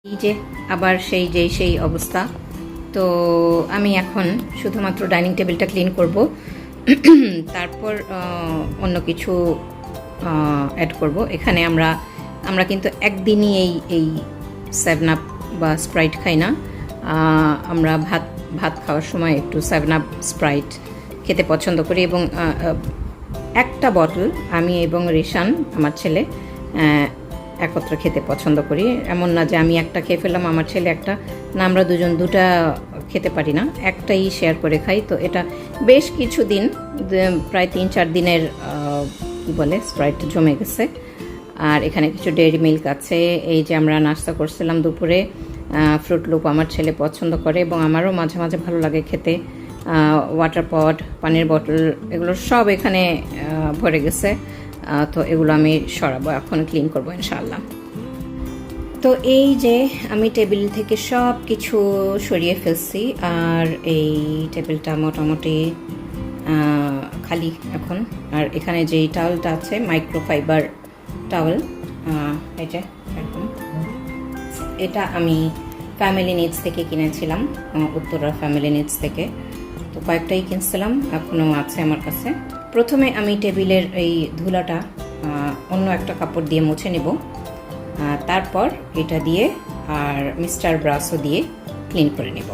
এই যে আবার সেই অবস্থা। তো আমি এখন শুধুমাত্র ডাইনিং টেবিলটা ক্লিন করব, তারপর অন্য কিছু অ্যাড করব। এখানে আমরা কিন্তু একদিনই এই 7 আপ বা স্প্রাইট খাই না। আমরা ভাত খাওয়ার সময় একটু 7 আপ স্প্রাইট খেতে পছন্দ করি, এবং একটা বোতল আমি এবং রিশান আমার ছেলে একত্রে খেতে পছন্দ করি। এমন না যে আমি একটা খেয়ে ফেললাম, আমার ছেলে একটা, না, আমরা দুজন দুটা খেতে পারি না, একটাই শেয়ার করে খাই। তো এটা বেশ কিছু দিন, প্রায় 3-4 দিনের কি বলে স্প্রাইট জমে গেছে। আর এখানে কিছু ডেয়ারি মিল্ক আছে। এই যে আমরা নাস্তা করছিলাম দুপুরে, ফ্রুট লুপ আমার ছেলে পছন্দ করে এবং আমারও মাঝে মাঝে ভালো লাগে খেতে। ওয়াটার পট, পানির বোতল, এগুলো সব এখানে ভরে গেছে। তো এগুলো আমি সরাবো, এখন ক্লিন করবো ইনশাআল্লাহ। তো এই যে আমি টেবিল থেকে সব কিছু সরিয়ে ফেলছি, আর এই টেবিলটা মোটামুটি খালি এখন। আর এখানে যেই টাওয়েলটা আছে, মাইক্রোফাইবার টাওয়েল, এই যে একদম, এটা আমি ফ্যামিলি নিডস থেকে কিনেছিলাম, উত্তরা ফ্যামিলি নিডস থেকে। তো কয়েকটাই কিনছিলাম, এখনও আছে আমার কাছে। প্রথমে আমি টেবিলের এই ধুলাটা অন্য একটা কাপড় দিয়ে মুছে নেব, তারপর এটা দিয়ে আর মিস্টার ব্রাশও দিয়ে ক্লিন করে নেব।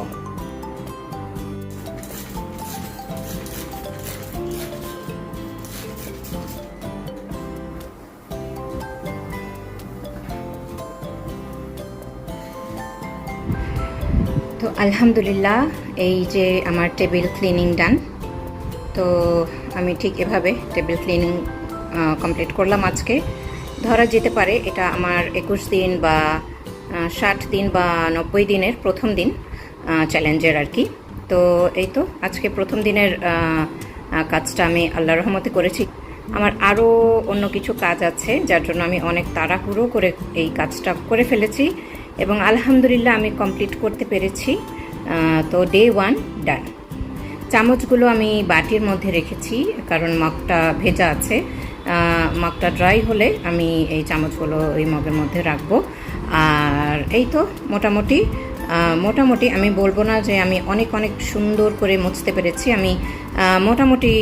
তো আলহামদুলিল্লাহ, এই যে আমার টেবিল ক্লিনিং ডান। তো আমি ঠিক এভাবে টেবিল ক্লিনিং কমপ্লিট করলাম আজকে। ধরা যেতে পারে এটা আমার 21 দিন বা 60 দিন বা 90 দিনের প্রথম দিন চ্যালেঞ্জের আর কি। তো এই তো আজকে প্রথম দিনের কাজটা আমি আল্লাহর রহমতে করেছি। আমার আরও অন্য কিছু কাজ আছে, যার জন্য আমি অনেক তাড়াহুড়ো করে এই কাজটা করে ফেলেছি এবং আলহামদুলিল্লাহ আমি কমপ্লিট করতে পেরেছি। তো ডে 1 ডান। চামচগুলো আমি বাটির মধ্যে রেখেছি, কারণ মগটা ভেজা আছে। মগটা ড্রাই হলে আমি এই চামচগুলো ওই মগের মধ্যে রাখবো। আর এই তো মোটামুটি আমি বলবো না যে আমি অনেক সুন্দর করে মুছতে পেরেছি, আমি মোটামুটি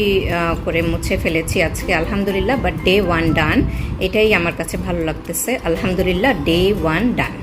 করে মুছে ফেলেছি আজকে আলহামদুলিল্লাহ। বাট ডে 1 ডান, এটাই আমার কাছে ভালো লাগতেছে। আলহামদুলিল্লাহ, ডে 1 ডান।